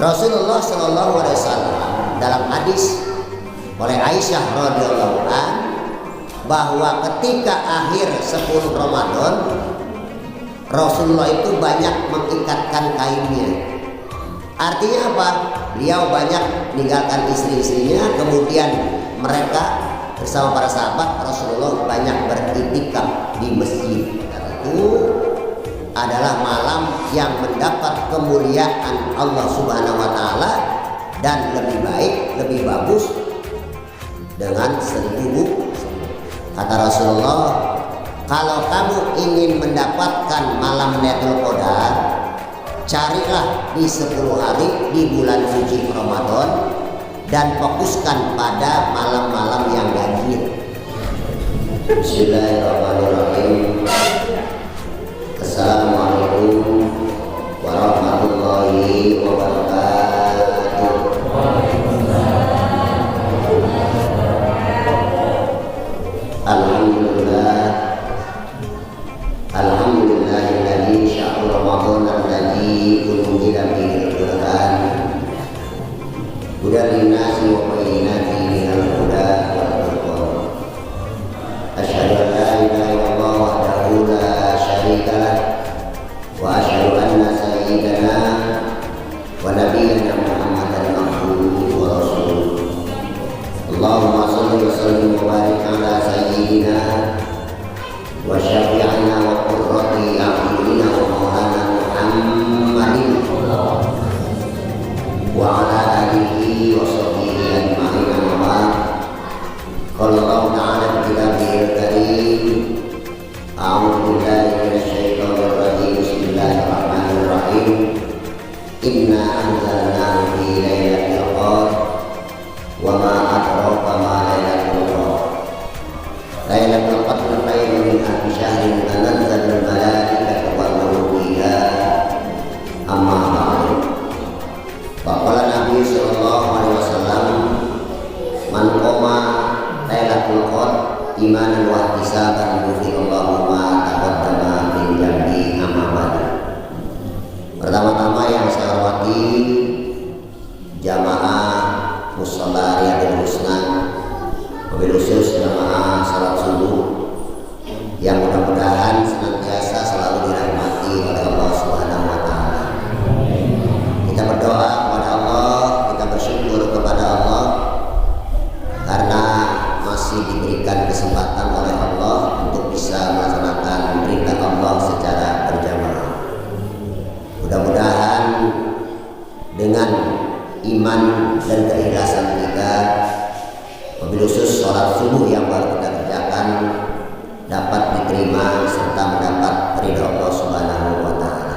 Rasulullah Shallallahu Alaihi Wasallam dalam hadis oleh Aisyah radhiyallahu an bahwa ketika akhir 10 Ramadan Rasulullah itu banyak mengikatkan kainnya. Artinya apa? Beliau banyak meninggalkan istri-istrinya, kemudian mereka bersama para sahabat Rasulullah banyak beriktikaf di masjid. Itu adalah malam yang mendapat kemuliaan Allah Subhanahu wa taala dan lebih baik, lebih bagus dengan 1000. Kata Rasulullah, kalau kamu ingin mendapatkan malam Lailatul Qadar, carilah di 10 hari di bulan suci Ramadan dan fokuskan pada malam-malam yang ganjil. Bismillahirrahmanirrahim. Assalamualaikum warahmatullahi wabarakatuh. Alhamdulillahilladzi syahru Ramadan alladzi unzila fihi al-Qur'an hudan lin-nasi wa bayyinatin minal huda wal furqan. Asyhadu an la ilaha illallah wahdahu la syarika lah wa asyhadu anna sayyidana wa nabiyyana Muhammadan abduhu wa rasuluh. Allahumma shalli wa sallim wa barik ala sayyidina wa syafi'ina wa qurrati a'yunina wa maulana Muhammadin wa ala alihi wa sahbihi ajma'in. Amma ba'd. Qala Allah ta'ala fi kitabihil karim, a'udzu billahi minasy syaithanir rajim. Bismillahirrahmanirrahim. Inna anzalnahu fi lailatul qadar wa ma adraka ma lailatul qadar. Lailatul qadar khairun min alfi syahrin tanazzalul malaikatu war ruhu fiha. Amma ba'du. Faqala Nabi sallallahu alaihi wasallam, man qama lailatul qadar imanan wa ihtisaban ghufirallahu ma taqaddama min dhanbi. Amma ba'du. Pertama-tama yang saya hormati jamaah Mushola Riyadul Husna, wabil khusus jamaah salat subuh yang mudah-mudahan senantiasa selalu dirahmati oleh Allah Subhanahu wa taala. Kita berdoa kepada Allah, kita bersyukur kepada Allah karena masih diberikan kesempatan oleh Allah untuk bisa melaksanakan perintah Allah secara berjamaah. Mudah-mudahan dengan iman dan keikhlasan kita, wabil khusus sholat subuh yang baru kita kerjakan, dapat diterima serta mendapat ridha Allah Subhanahu wa taala.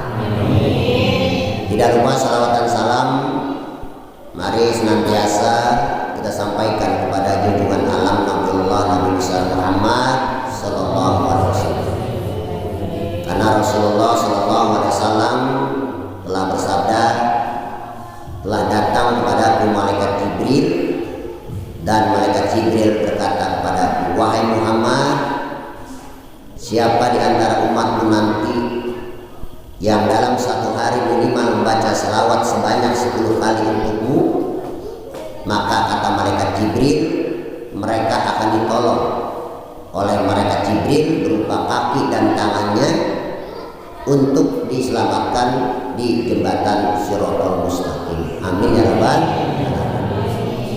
Tidak lupa salawat dan salam mari senantiasa kita sampaikan kepada junjungan alam Nabiullah Nabi besar Muhammad sallallahu alaihi wasallam. Karena Rasulullah sallallahu alaihi wasallam telah bersabda, telah datang kepada malaikat Jibril dan malaikat Jibril berkata kepada, wahai Muhammad, siapa di antara umatmu nanti yang dalam satu hari minimal membaca selawat sebanyak 10 kali untukmu, maka kata malaikat Jibril, mereka akan ditolong oleh malaikat Jibril berupa kaki dan tangannya untuk diselamatkan di jembatan Shiratal Mustaqim. Amin ya rabbal alamin.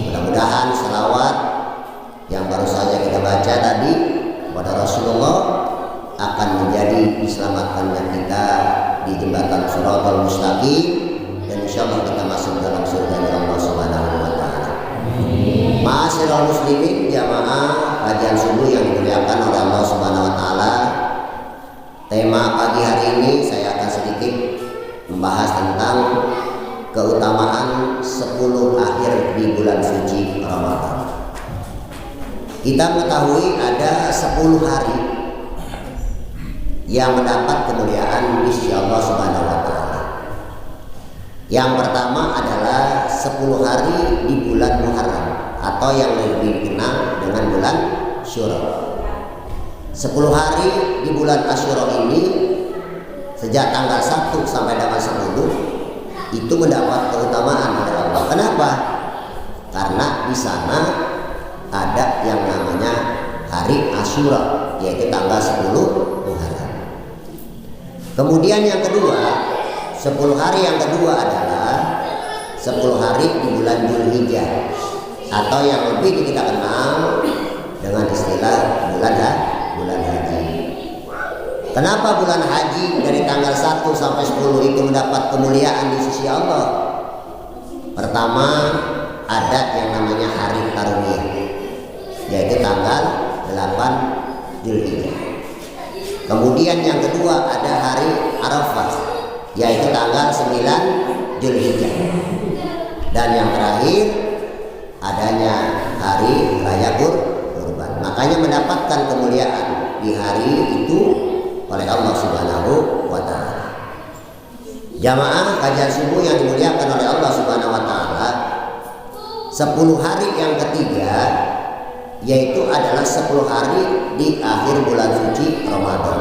Mudah-mudahan selawat yang baru saja kita baca tadi kepada Rasulullah akan menjadi diselamatkannya kita di jembatan Shiratal Mustaqim, dan insyaallah kita masuk dalam surga Allah Subhanahu wa taala. Ma'asyiral muslimin, jamaah kajian subuh yang dimuliakan oleh Allah Subhanahu wa taala. Tema pagi hari ini saya akan sedikit membahas tentang keutamaan 10 akhir di bulan suci Ramadan. Kita mengetahui ada 10 hari yang mendapat kemuliaan di sisi Allah Subhanahu wa taala. Yang pertama adalah 10 hari di bulan Muharram atau yang lebih dikenal dengan bulan Syura. 10 hari di bulan Asyura ini sejak tanggal 1 sampai dengan 10 itu mendapat keutamaan dari Allah. Kenapa? Karena di sana ada yang namanya hari Asyura, yaitu tanggal 10 Muharram. Kemudian yang kedua, 10 hari yang kedua adalah 10 hari di bulan Dzulhijjah, atau yang lebih kita kenal dengan istilah bulan haji. Kenapa bulan haji dari tanggal 1 sampai 10 itu mendapat kemuliaan di sisi Allah? Pertama, ada yang namanya hari Tarwiyah, yaitu tanggal 8 Dzulhijjah. Kemudian yang kedua ada hari Arafah, yaitu tanggal 9 Dzulhijjah. Dan yang terakhir adanya hari Raya Kurban. Makanya mendapatkan kemuliaan di hari itu oleh Allah Subhanahu wa taala. Jamaah kajian subuh yang dimuliakan oleh Allah Subhanahu wa taala, 10 hari yang ketiga yaitu adalah 10 hari di akhir bulan suci Ramadan,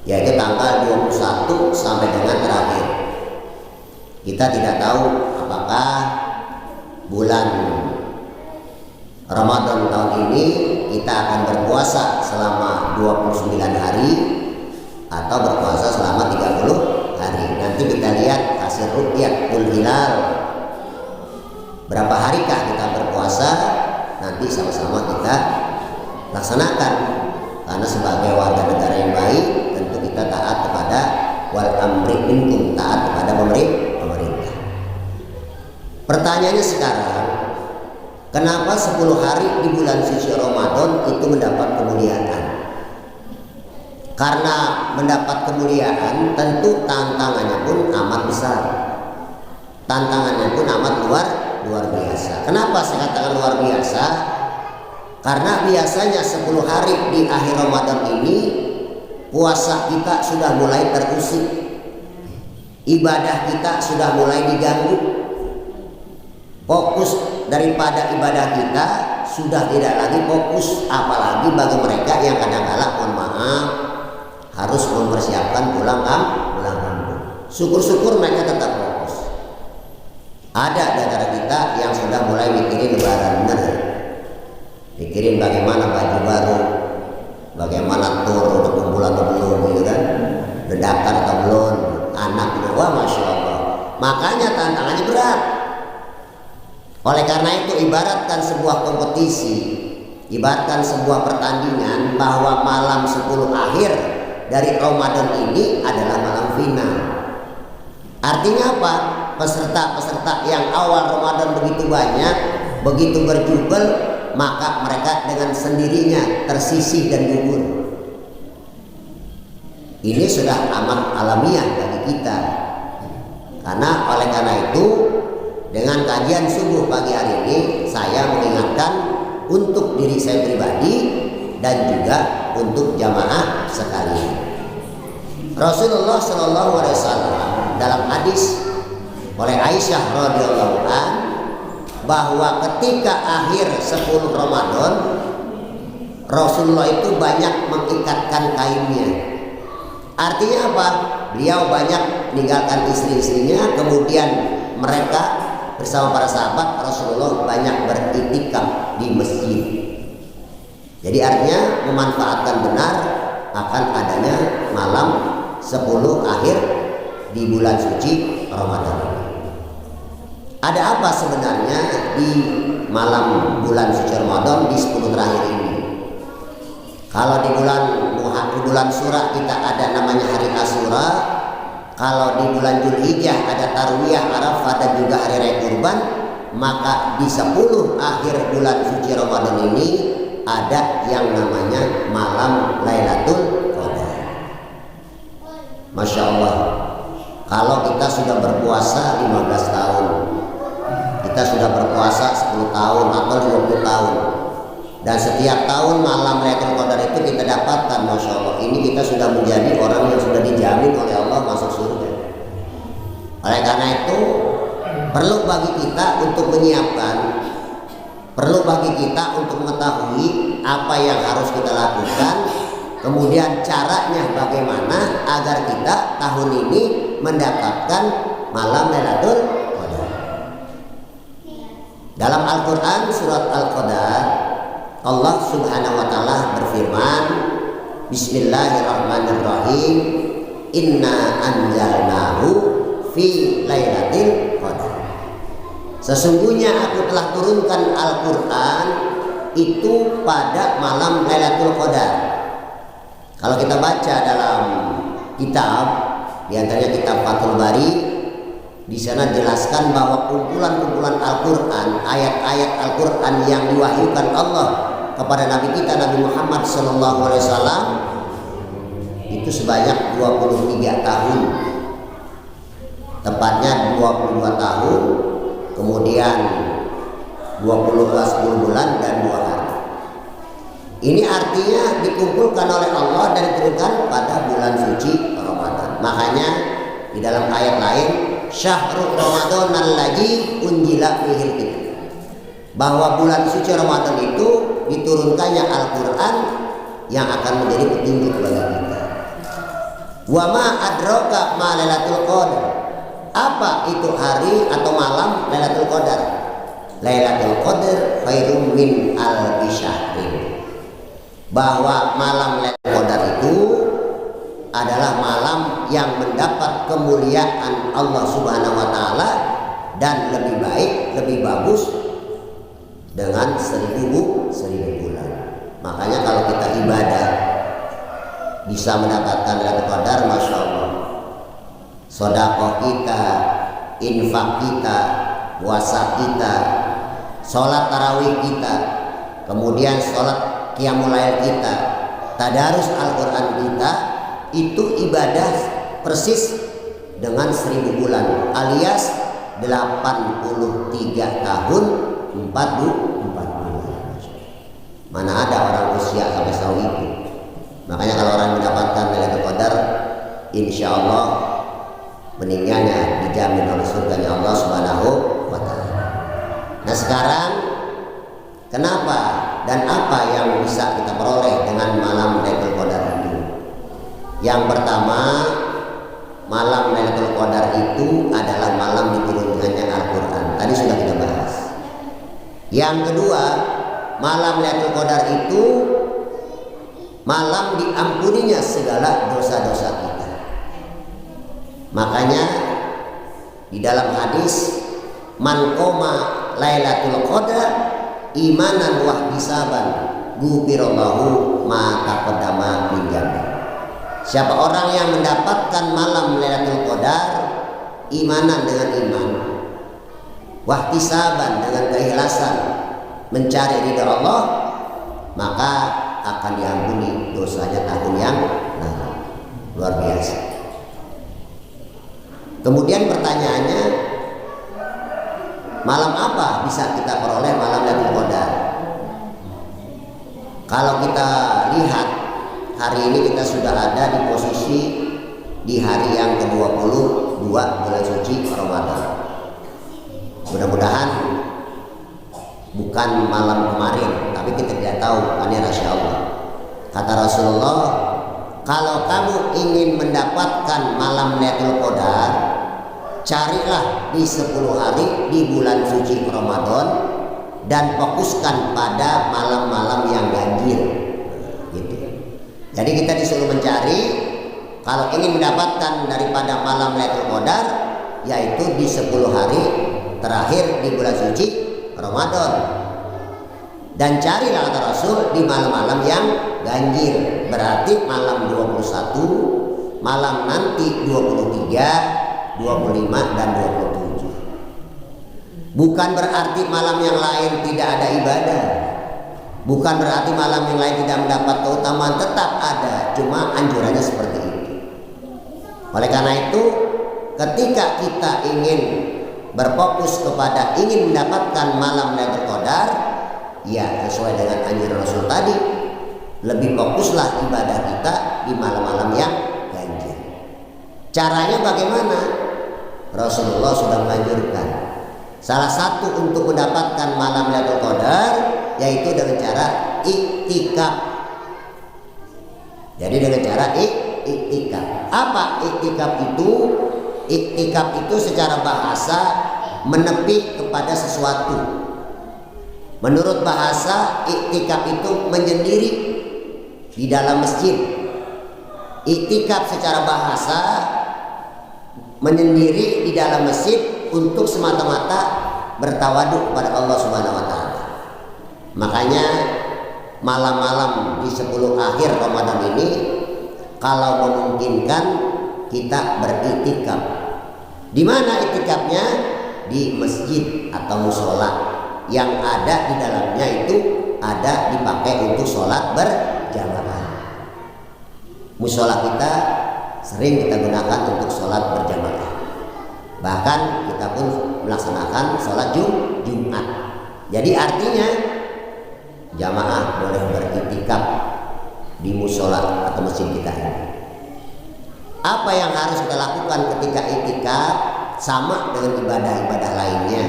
yaitu tanggal 21 sampai dengan terakhir. Kita tidak tahu apakah bulan Ramadan tahun ini kita akan berpuasa selama 29 hari atau berpuasa selama 30 hari. Nanti kita lihat hasil ru'yatul hilal, berapa harikah kita berpuasa, nanti sama-sama kita laksanakan. Karena sebagai warga negara yang baik tentu kita taat kepada wal amri minkum, taat kepada pemerintah. Pertanyaannya sekarang, kenapa 10 hari di bulan suci Ramadan itu mendapat kemuliaan? Karena mendapat kemuliaan tentu tantangannya pun amat besar. Tantangannya pun amat luar biasa. Kenapa saya katakan luar biasa? Karena biasanya 10 hari di akhir Ramadan ini puasa kita sudah mulai terusik, ibadah kita sudah mulai diganggu, fokus daripada ibadah kita sudah tidak lagi fokus, apalagi bagi mereka yang kadang-kala mohon maaf harus mempersiapkan pulang kampung. Syukur-syukur mereka tetap fokus. Ada di antara kita yang sudah mulai mikirin lebaran, benar, mikirin bagaimana baju baru, bagaimana tur untuk kumpul atau belum, gitu kan, daftar atau belum, anaknya, wah masya Allah. Makanya tantangannya berat. Oleh karena itu ibaratkan sebuah kompetisi, ibaratkan sebuah pertandingan, bahwa malam 10 akhir dari Ramadan ini adalah malam final. Artinya apa? Peserta-peserta yang awal Ramadan begitu banyak, begitu berjubel, maka mereka dengan sendirinya tersisih dan gugur. Ini sudah amat alamiah bagi kita. Oleh karena itu, dengan kajian subuh pagi hari ini, saya mengingatkan untuk diri saya pribadi dan juga untuk jamaah sekalian. Rasulullah Shallallahu Alaihi Wasallam dalam hadis oleh Aisyah radhiyallahu an bahwa ketika akhir 10 Ramadan, Rasulullah itu banyak mengikatkan kainnya. Artinya apa? Beliau banyak meninggalkan istri-istrinya, kemudian mereka bersama para sahabat Rasulullah banyak beriktikaf di masjid. Jadi artinya memanfaatkan benar akan adanya malam 10 akhir di bulan suci Ramadan. Ada apa sebenarnya di malam bulan suci Ramadan di 10 terakhir ini? Kalau di bulan Syura kita ada namanya hari Asyura. Kalau di bulan Dzulhijjah ada Tarwiyah, Arafah, dan juga hari Raya Kurban. Maka di 10 akhir bulan suci Ramadan ini ada yang namanya malam Lailatul Qadar. Masya Allah, kalau kita sudah berpuasa 15 tahun, kita sudah berpuasa 10 tahun atau 20 tahun, dan setiap tahun malam Lailatul Qadar itu kita dapatkan, Masya Allah, ini kita sudah menjadi orang yang sudah dijamin oleh Allah masuk surga. Oleh karena itu perlu bagi kita untuk menyiapkan, perlu bagi kita untuk mengetahui apa yang harus kita lakukan, kemudian caranya bagaimana agar kita tahun ini mendapatkan malam Lailatul Qadar. Dalam Al-Qur'an surat Al-Qadar, Allah Subhanahu wa taala berfirman, Bismillahirrahmanirrahim, Inna anzalnahu fi Lailatul Qadar. Sesungguhnya aku telah turunkan Al-Qur'an itu pada malam Lailatul Qadar. Kalau kita baca dalam kitab, di antaranya kitab Fathul Bari, di sana jelaskan bahwa kumpulan-kumpulan Al-Qur'an, ayat-ayat Al-Qur'an yang diwahyukan Allah kepada Nabi kita Nabi Muhammad SAW itu sebanyak 23 tahun. Tepatnya 22 tahun, kemudian 10 bulan dan 2 hari. Ini artinya dikumpulkan oleh Allah dan diturunkan pada bulan suci Ramadan. Makanya di dalam ayat lain, Syahrul Ramadan alladzi unzila fihil kitab, bahwa bulan suci Ramadan itu diturunkannya Al-Qur'an yang akan menjadi petunjuk bagi kita. Wa ma adraka ma Lailatul Qadar. Apa itu hari atau malam Lailatul Qadar? Lailatul Qadar khairum min alfi syahrin. Bahwa malam Lailatul Qadar itu adalah malam yang mendapat kemuliaan Allah Subhanahu wa taala dan lebih baik, lebih bagus dengan 1000 bulan. Makanya kalau kita ibadah bisa mendapatkan Lailatul Qadar, masya Allah, sedekah kita, infak kita, puasa kita, sholat tarawih kita, kemudian sholat qiyamul lail kita, tadarus Al-Qur'an kita, itu ibadah persis dengan 1000 bulan alias 83 tahun 4 bulan. Mana ada orang usia sampai sejauh itu. Makanya kalau orang mendapatkan Lailatul Qadar, insya Allah meninggalnya dijamin oleh surganya Allah Subhanahu wa taala. Nah sekarang kenapa dan apa yang bisa kita peroleh dengan malam Lailatul Qadar itu? Yang pertama, malam Lailatul Qadar itu adalah malam diturunkannya Al-Qur'an. Tadi sudah kita bahas. Yang kedua, malam Lailatul Qadar itu malam diampuninya segala dosa-dosa kita. Makanya di dalam hadis, man qoma Lailatul Qadar imanan wa ihtisaban ghufirallahu ma taqaddama min dzambi. Siapa orang yang mendapatkan malam Lailatul Qadar imanan dengan iman, wahtisaban dengan keikhlasan, mencari ridha Allah, maka akan diampuni dosanya tahun yang lalu. Luar biasa. Kemudian pertanyaannya, malam apa bisa kita peroleh malam Lailatul Qadar? Kalau kita lihat hari ini kita sudah ada di posisi di hari yang ke-22 bulan suci Ramadan. Mudah-mudahan bukan malam kemarin, tapi kita tidak tahu, ini rahasia Allah. Kata Rasulullah, kalau kamu ingin mendapatkan malam Lailatul Qadar, carilah di 10 hari di bulan suci Ramadan dan fokuskan pada malam-malam yang ganjil. Gitu. Jadi kita disuruh mencari, kalau ingin mendapatkan daripada malam Lailatul Qadar, yaitu di 10 hari terakhir di bulan suci Ramadan. Dan carilah kata Rasul di malam-malam yang ganjil, berarti malam 21, malam nanti 23, 25 dan 27. Bukan berarti malam yang lain tidak ada ibadah. Bukan berarti malam yang lain tidak mendapat keutamaan, tetap ada, cuma anjurannya seperti itu. Oleh karena itu, ketika kita ingin berfokus kepada ingin mendapatkan malam Lailatul Qadar, ya sesuai dengan anjuran Rasul tadi, lebih fokuslah ibadah kita di malam-malam yang ganjil. Caranya bagaimana? Rasulullah sudah menganjurkan. Salah satu untuk mendapatkan malam Lailatul Qadar yaitu dengan cara iktikaf. Jadi dengan cara iktikaf. Apa iktikaf itu? Iktikaf itu secara bahasa menepi kepada sesuatu. Menurut bahasa, iktikaf itu menyendiri di dalam masjid. Iktikaf secara bahasa menyendiri di dalam masjid untuk semata-mata bertawaduk kepada Allah Subhanahu wa taala. Makanya malam-malam di 10 akhir Ramadan ini kalau memungkinkan kita beriktikaf. Di mana iktikafnya? Di masjid atau musola yang ada di dalamnya itu ada dipakai untuk sholat berjamaah. Musola kita sering kita gunakan untuk sholat berjamaah. Bahkan kita pun melaksanakan sholat Jumat. Jadi artinya jamaah boleh beriktikaf di musola atau masjid kita ini. Apa yang harus kita lakukan ketika iktikaf? Sama dengan ibadah-ibadah lainnya.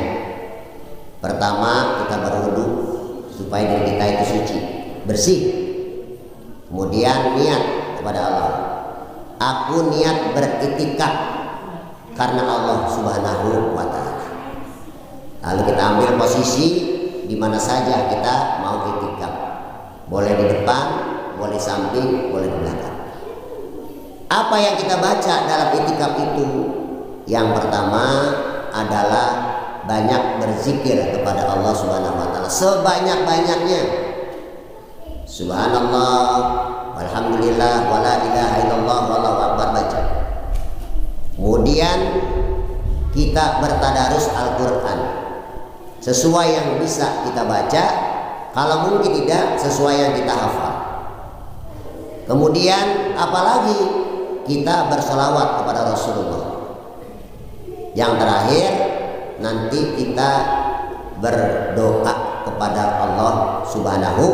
Pertama, kita berwudu supaya diri kita itu suci, bersih. Kemudian niat kepada Allah. Aku niat beriktikaf karena Allah Subhanahu wa taala. Lalu kita ambil posisi di mana saja kita mau iktikaf. Boleh di depan, boleh samping, boleh di belakang. Apa yang kita baca dalam iktikaf itu? Yang pertama adalah banyak berzikir kepada Allah Subhanahu wa taala sebanyak-banyaknya. Subhanallah, walhamdulillah, wala ilaha illallah, wallahu akbar baca. Kemudian kita bertadarus Al-Qur'an sesuai yang bisa kita baca, kalau mungkin tidak sesuai yang kita hafal. Kemudian apalagi kita bersolawat kepada Rasulullah. Yang terakhir nanti kita berdoa kepada Allah Subhanahu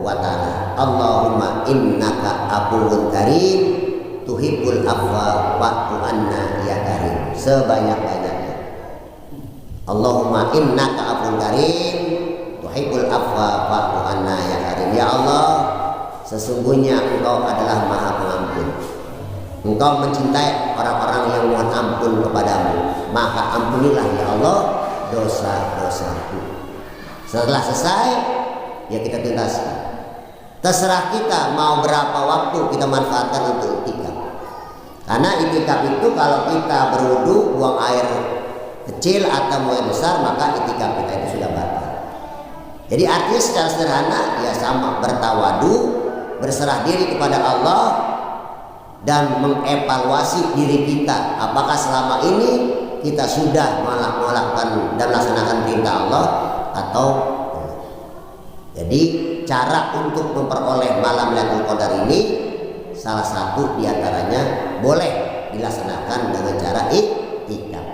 wa taala. Allahumma innaka afuwun karim tuhibbul afwa fa'fu anna ya karim. Sebanyak-banyaknya. Allahumma innaka afuwun karim tuhibbul afwa fa'fu anna ya karim. Ya Allah, sesungguhnya Engkau adalah Maha Pengampun. Engkau mencintai orang-orang yang mohon ampun kepadamu, maka ampunilah ya Allah dosa-dosaku. Setelah selesai, ya kita tuntaskan. Terserah kita mau berapa waktu kita manfaatkan untuk iktikaf. Karena iktikaf itu kalau kita berwudu, buang air kecil atau air besar, maka iktikaf kita itu sudah batal. Jadi artinya secara sederhana ya sama, bertawadu, berserah diri kepada Allah, dan mengevaluasi diri kita, apakah selama ini kita sudah melakukan dan melaksanakan perintah Allah atau jadi cara untuk memperoleh malam Lailatul Qadar ini salah satu diantaranya boleh dilaksanakan dengan cara iktikaf.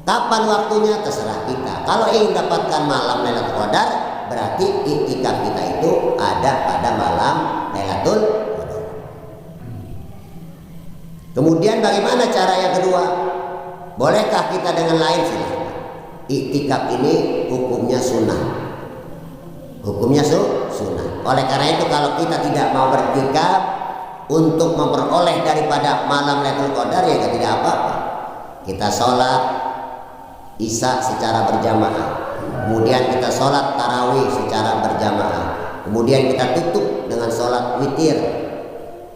Kapan waktunya terserah kita. Kalau ingin dapatkan malam Lailatul Qadar berarti iktikaf kita itu ada pada malam Lailatul Qadar. Kemudian bagaimana cara yang kedua? Bolehkah kita dengan lain? Silahkan. Iktikaf ini hukumnya sunnah. Hukumnya sunnah. Oleh karena itu kalau kita tidak mau beriktikaf untuk memperoleh daripada malam Lailatul Qadar ya tidak apa-apa. Kita sholat Isya secara berjamaah. Kemudian kita sholat tarawih secara berjamaah. Kemudian kita tutup dengan sholat witir.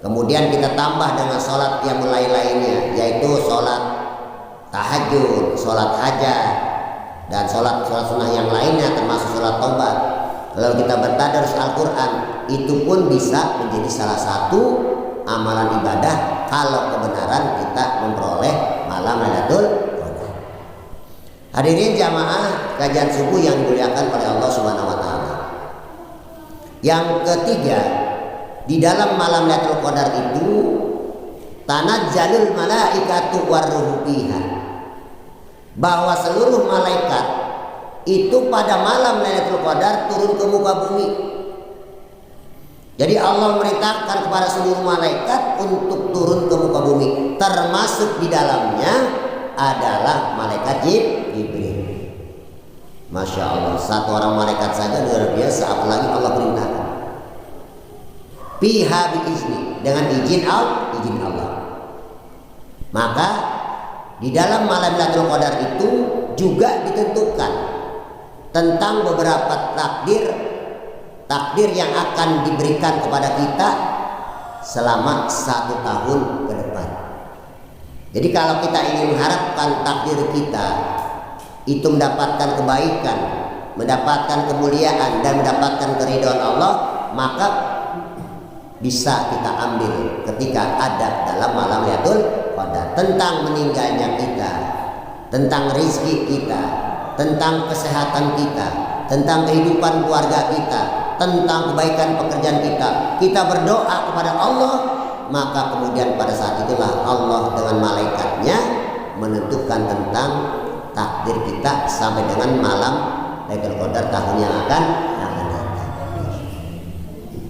Kemudian kita tambah dengan sholat yang lainnya, yaitu sholat tahajud, sholat hajat, dan sholat sunnah yang lainnya termasuk sholat taubat. Lalu kita bertadarus Al-Quran, itu pun bisa menjadi salah satu amalan ibadah kalau kebenaran kita memperoleh malam Lailatul Qadar. Hadirin jamaah kajian subuh yang dimuliakan oleh Allah Subhanahu wa taala. Yang ketiga, di dalam malam Lailatul Qadar itu tanazzalul malaikatu warruhu fiha, bahwa seluruh malaikat itu pada malam Lailatul Qadar turun ke muka bumi. Jadi Allah memerintahkan kepada seluruh malaikat untuk turun ke muka bumi, termasuk di dalamnya adalah malaikat Jibril. Masya Allah, satu orang malaikat saja luar biasa, apalagi Allah perintahkan. Fiha biizni, dengan izin Allah. Maka Di dalam malam Lailatul Qadar itu juga ditentukan tentang beberapa takdir yang akan diberikan kepada kita selama 1 tahun ke depan. Jadi kalau kita ingin mengharapkan takdir kita itu mendapatkan kebaikan, mendapatkan kemuliaan dan mendapatkan keridhaan Allah, maka bisa kita ambil ketika ada dalam malam Lailatul Qadar tentang meninggalnya kita, tentang rezeki kita, tentang kesehatan kita, tentang kehidupan keluarga kita, tentang kebaikan pekerjaan kita. Kita berdoa kepada Allah, maka kemudian pada saat itulah Allah dengan malaikatnya menentukan tentang takdir kita sampai dengan malam Lailatul Qadar tahun yang akan datang.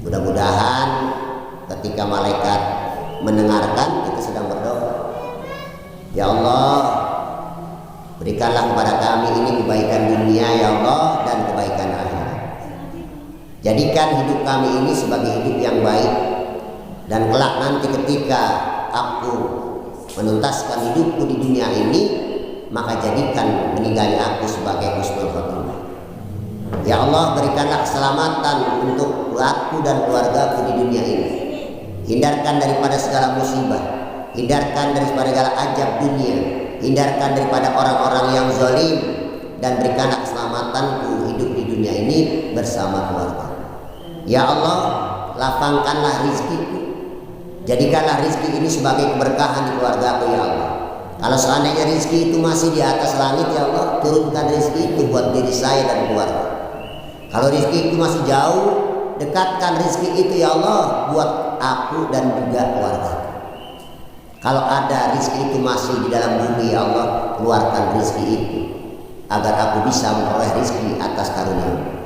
Mudah-mudahan ketika malaikat mendengarkan kita sedang berdoa, ya Allah, berikanlah kepada kami ini kebaikan dunia ya Allah dan kebaikan akhirat. Jadikan hidup kami ini sebagai hidup yang baik, dan kelak nanti ketika aku menuntaskan hidupku di dunia ini, maka jadikan meninggalnya aku sebagai husnul khotimah. Ya Allah, berikanlah keselamatan untuk aku dan keluargaku di dunia ini. Hindarkan daripada segala musibah, hindarkan daripada segala ajab dunia, hindarkan daripada orang-orang yang zalim, dan berikanlah keselamatanku hidup di dunia ini bersama keluarga. Ya Allah, lapangkanlah rizkiku, jadikanlah rizki ini sebagai keberkahan di keluargaku ya Allah. Kalau seandainya rizki itu masih di atas langit ya Allah, turunkan rizki itu buat diri saya dan keluarga. Kalau rizki itu masih jauh, dekatkan rizki itu ya Allah buat aku dan juga keluarga. Kalau ada rizki itu masih di dalam bumi ya Allah, keluarkan rizki itu agar aku bisa memperoleh rizki atas karunia.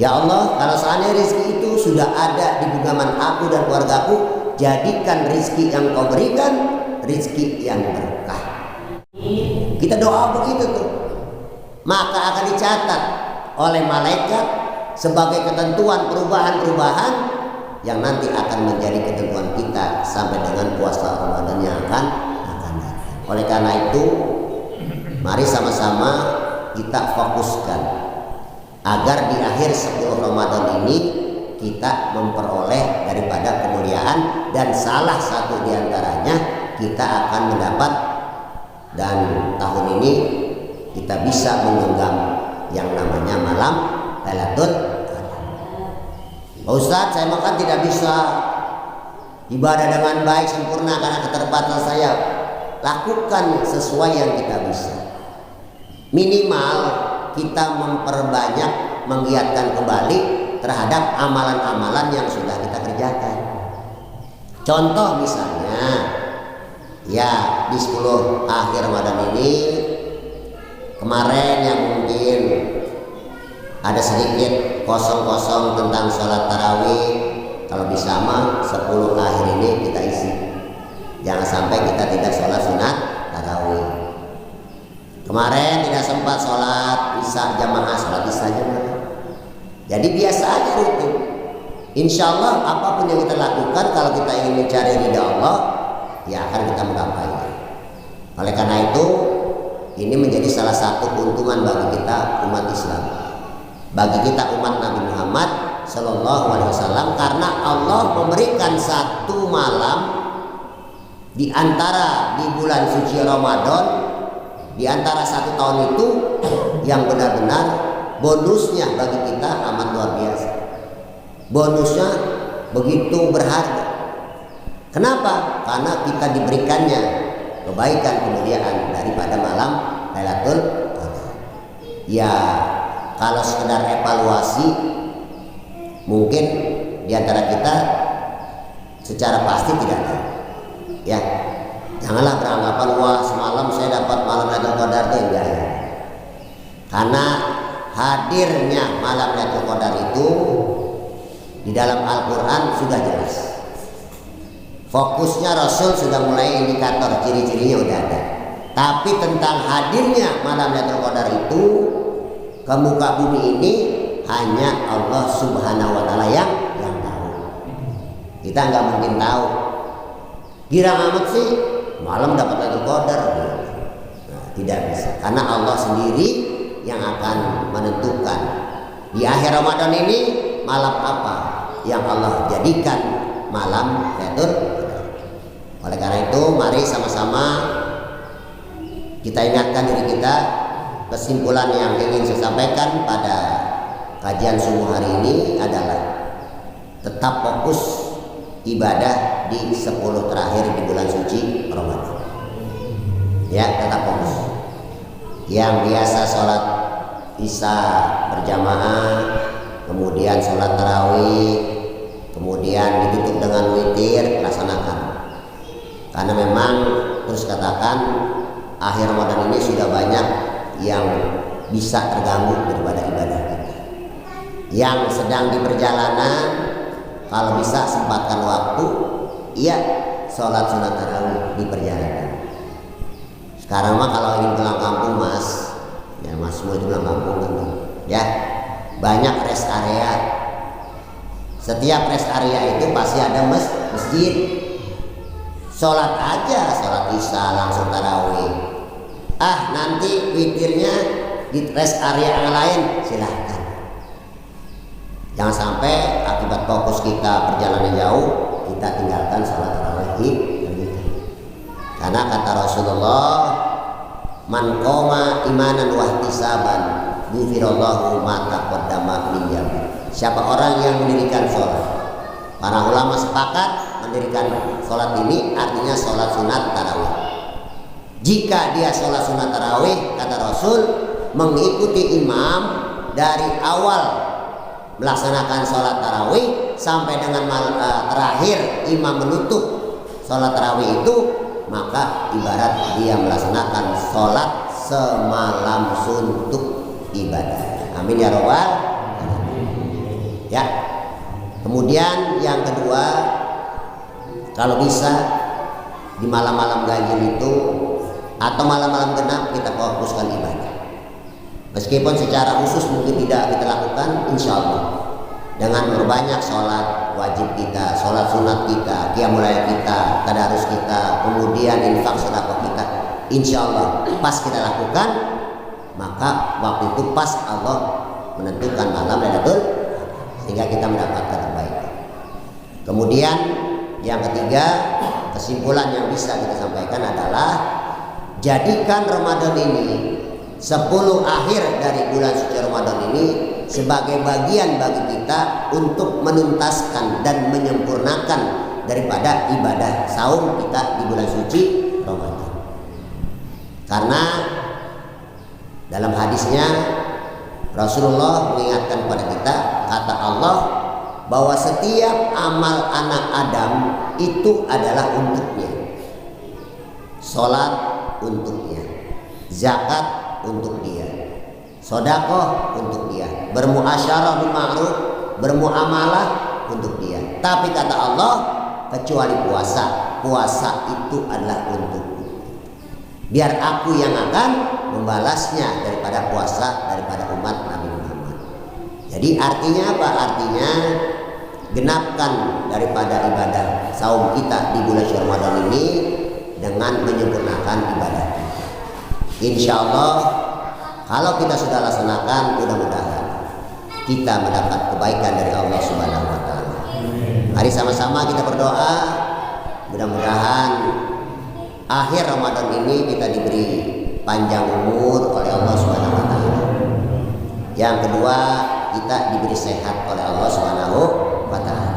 Ya Allah, kalau seandainya rizki itu sudah ada di genggaman aku dan keluargaku, jadikan rizki yang kau berikan rizki yang berkah. Kita doa begitu tuh, maka akan dicatat oleh malaikat sebagai ketentuan perubahan-perubahan yang nanti akan menjadi ketentuan kita sampai dengan puasa Ramadan yang akan datang. Oleh karena itu, mari sama-sama kita fokuskan agar di akhir 10 Ramadan ini kita memperoleh daripada kemuliaan, dan salah satu diantaranya kita akan mendapat, dan tahun ini kita bisa menggenggam yang namanya malam Lailatul Qadar. Pak Ustadz, saya makan tidak bisa ibadah dengan baik sempurna karena keterbatasan saya. Lakukan sesuai yang kita bisa. Minimal kita memperbanyak, menggiatkan kembali terhadap amalan-amalan yang sudah kita kerjakan. Contoh misalnya, ya di 10 akhir Ramadan ini kemarin yang mungkin ada sedikit kosong-kosong tentang sholat tarawih, kalau bisa mah 10 akhir ini kita isi. Jangan sampai kita tidak sholat sunat tarawih. Kemarin tidak sempat sholat isya jamaah, sholat isya jamaah. Jadi biasa aja rutin. Insya Allah apapun yang kita lakukan, kalau kita ingin mencari ridha Allah, ya akan kita menggapainya. Oleh karena itu, ini menjadi salah satu keuntungan bagi kita umat Islam, bagi kita umat Nabi Muhammad Sallallahu Alaihi Wasallam, karena Allah memberikan satu malam di antara di bulan suci Ramadan, di antara 1 tahun itu yang benar-benar bonusnya bagi kita amat luar biasa. Bonusnya begitu berharga. Kenapa? Karena kita diberikannya kebaikan kemuliaan daripada malam Lailatul Qadar. Ya, kalau sekedar evaluasi, mungkin diantara kita secara pasti tidak ada. Ya, janganlah beranggapan wah semalam saya dapat malam Lailatul Qadar, itu enggak ya. Karena hadirnya malam Lailatul Qadar itu di dalam Al-Quran sudah jelas. Fokusnya Rasul sudah mulai indikator, ciri-cirinya udah ada. Tapi tentang hadirnya malam Lailatul Qadar itu ke muka bumi ini hanya Allah Subhanahu wa Ta'ala yang tahu. Kita nggak mungkin tahu. Girang amat sih malam dapat Lailatul Qadar. Tidak bisa, karena Allah sendiri yang akan menentukan di akhir Ramadan ini malam apa yang Allah jadikan malam Lailatul Qadar. Oleh karena itu mari sama-sama kita ingatkan diri kita. Kesimpulan yang ingin saya sampaikan pada kajian subuh hari ini adalah tetap fokus ibadah di 10 terakhir di bulan suci Ramadan. Ya, tetap fokus. Yang biasa sholat isya berjamaah, kemudian sholat tarawih, kemudian ditutup dengan witir, laksanakan. Karena memang terus katakan akhir Ramadan ini sudah banyak yang bisa terganggu daripada ibadah kita. Yang sedang di perjalanan, kalau bisa sempatkan waktu, iya sholat sunat tarawih di perjalanan. Sekarang mah kalau ingin pulang kampung mas, ya mas semua itu pulang kampung kan, ya banyak rest area. Setiap rest area itu pasti ada masjid. Sholat aja, sholat isya langsung tarawih. Nanti witirnya di rest area yang lain, silahkan. Jangan sampai akibat fokus kita perjalanan jauh, kita tinggalkan sholat tarawih. Karena kata Rasulullah, man qoma imanan wa ihtisaban ghufirallahu ma taqaddama min dhanbi. Siapa orang yang mendirikan sholat? Para ulama sepakat mendirikan sholat ini artinya sholat sunat tarawih. Jika dia sholat sunat tarawih, kata Rasul, mengikuti imam dari awal melaksanakan sholat tarawih sampai dengan terakhir imam menutup sholat tarawih itu, maka ibarat dia melaksanakan sholat semalam suntuk ibadah. Amin ya robbal alamin. Ya. Kemudian yang kedua, kalau bisa di malam-malam ganjil itu atau malam-malam genap kita fokuskan ibadah. Meskipun secara khusus mungkin tidak kita lakukan, insya Allah dengan berbanyak sholat wajib kita, sholat sunat kita, qiyamul lail kita, tadarus kita, kemudian infak sedekah kita, insya Allah pas kita lakukan, maka waktu itu pas Allah menentukan malam Lailatul Qadar, sehingga kita mendapatkan kebaikan. Kemudian yang ketiga, kesimpulan yang bisa kita sampaikan adalah jadikan Ramadan ini 10 akhir dari bulan suci Ramadan ini sebagai bagian bagi kita untuk menuntaskan dan menyempurnakan daripada ibadah saum kita di bulan suci Ramadan. Karena dalam hadisnya Rasulullah mengingatkan kepada kita, kata Allah bahwa setiap amal anak Adam itu adalah untuknya. Sholat untuknya, zakat untuk dia, sedekah untuk dia, bermuasyarah bil ma'ruf, bermuamalah untuk dia. Tapi kata Allah, kecuali puasa, puasa itu adalah untukku. Biar aku yang akan membalasnya daripada puasa daripada umat Nabi Muhammad. Jadi artinya apa? Artinya genapkan daripada ibadah saum kita di bulan Ramadan ini dengan menyempurnakan ibadah. Insya Allah kalau kita sudah laksanakan, mudah-mudahan kita mendapat kebaikan dari Allah Subhanahu wa Ta'ala. Mari sama-sama kita berdoa, mudah-mudahan akhir Ramadan ini kita diberi panjang umur oleh Allah Subhanahu wa Ta'ala. Yang kedua, kita diberi sehat oleh Allah Subhanahu wa Ta'ala.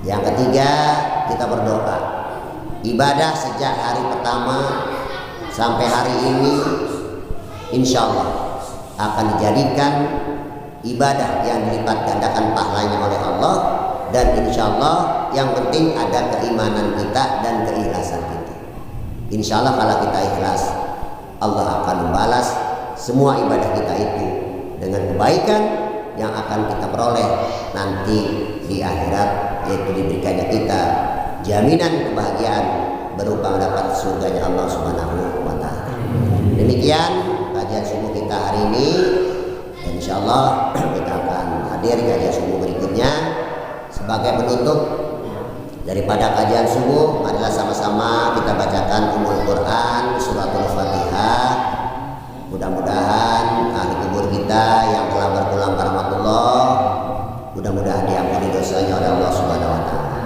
Yang ketiga, kita berdoa ibadah sejak hari pertama sampai hari ini insya Allah akan dijadikan ibadah yang dilipat gandakan pahalanya oleh Allah, dan insya Allah yang penting ada keimanan kita dan keikhlasan kita. Insya Allah kalau kita ikhlas, Allah akan membalas semua ibadah kita itu dengan kebaikan yang akan kita peroleh nanti di akhirat, yaitu diberikannya kita jaminan kebahagiaan berupa mendapat surganya Allah Subhanahu wa Ta'ala. Demikian kajian subuh kita hari ini, dan insyaallah kita akan hadir kajian subuh berikutnya. Sebagai penutup, Daripada kajian subuh, marilah sama-sama kita bacakan Ummul Quran, suratul Fatihah. Mudah-mudahan ahli kubur kita yang telah berpulang ke rahmatullah, mudah-mudahan diampuni dosanya oleh Allah Subhanahu wa taala.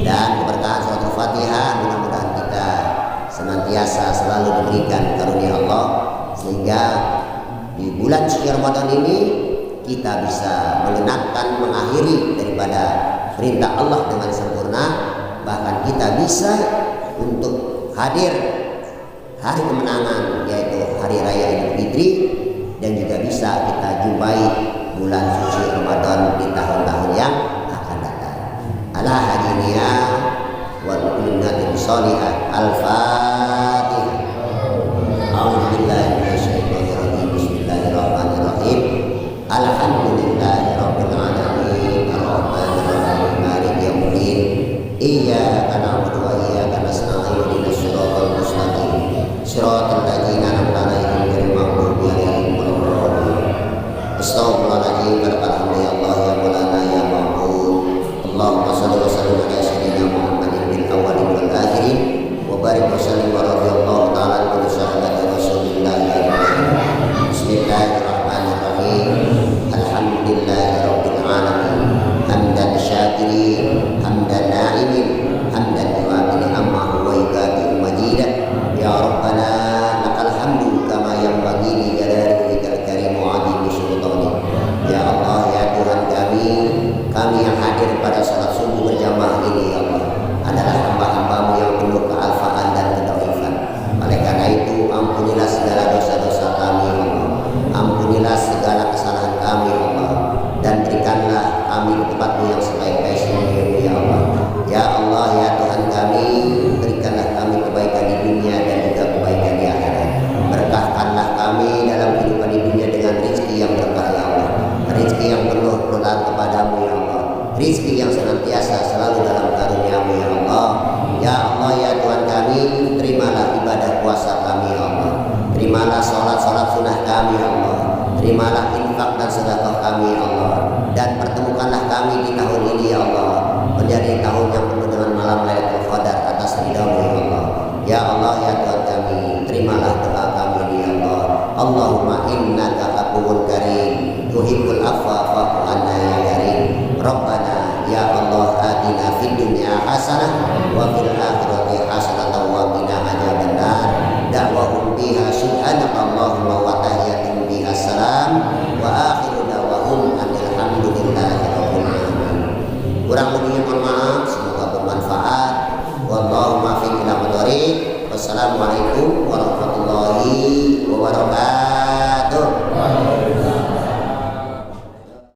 Dan keberkahan suratul Fatihah mudah-mudahan kita senantiasa selalu diberikan karunia Allah, sehingga di bulan suci Ramadan ini kita bisa mengenapkan, mengakhiri daripada perintah Allah dengan sempurna. Bahkan kita bisa untuk hadir hari kemenangan, yaitu hari raya Idul Fitri, dan juga bisa kita jumpai bulan suci Ramadan di tahun-tahun yang akan datang. Ala hadiniya wal ummati bisholihah. Al-Fatihah. A'udzubillahi minasyaitonir rajim. Bismillahirrahmanirrahim. Alhamdulillahirabbil alamin. Arrahmanir rahim. Maliki yaumiddin. Iyyaka na'budu wa iyyaka nasta'in. Ihdinas siratal mustaqim. Siratal ladzina an'amta 'alaihim ghairil maghdubi 'alaihim waladdallin. Astaghfirullahaladzim. Alhamdulillah ya Maulana ya Ma'bud. Allahumma shalli wa sallim ala sayyidina Muhammadin bil awwalin wal akhirin wa barik wa sallim wa radhiyallahu ta'ala an kulli sahabati Rasulillah ajma'in. Bismillahirrahmanirrahim. Alhamdulillahirabbil alamin. Hamdan syakirin, hamdan na'imin, hamdan yu'atil amma huwa yukafi majidah. Ya Rabbana lakal hamdu kama yanbaghi li jalali wajhikal karim wa 'azimi sultanik. Ya Allah, ya Tuhan kami yang hadir pada salat subuh berjamaah ini, ya Allah, adalah hamba-hambamu yang penuh kealfaan dan kedhaifan. Oleh karena itu, ampunilah segala dosa-dosa kami, ya Allah. Ampunilah segala kesalahan kami, ya Allah, dan berikanlah kami di tempat-Mu yang sebaik-baiknya, ya Allah. Ya Allah, ya Tuhan kami, berikanlah kami kebaikan di dunia dan juga kebaikan di akhirat. Berkahkanlah kami dalam kehidupan di dunia dengan rezeki yang berkah, ya Allah. Rezeki yang penuh berkat kepadamu, ya Allah. Rezeki yang senantiasa selalu dalam karunia-Mu, ya Allah. Ya Allah, ya Tuhan kami, terimalah ibadah puasa kami, ya Allah. Terimalah sholat-sholat sunnah kami, ya Allah. Terimalah infak dan sedekah kami, ya Allah. Dan pertemukanlah kami di tahun ini, ya Allah, menjadi tahun yang penuh dengan malam Lailatul Qadar atas ridha-Mu, ya Allah. Ya Allah, ya Tuhan kami, terimalah doa kami ini, ya Allah. Allahumma innaka afuwwun karim tuhibbul afwa fa'fu anna ya karim. Rabbana ya Allah atina fid dunya hasanah wa fil akhirati hasanah wa qina adzabannar. Da'wahum biha subhanaka Allahumma wa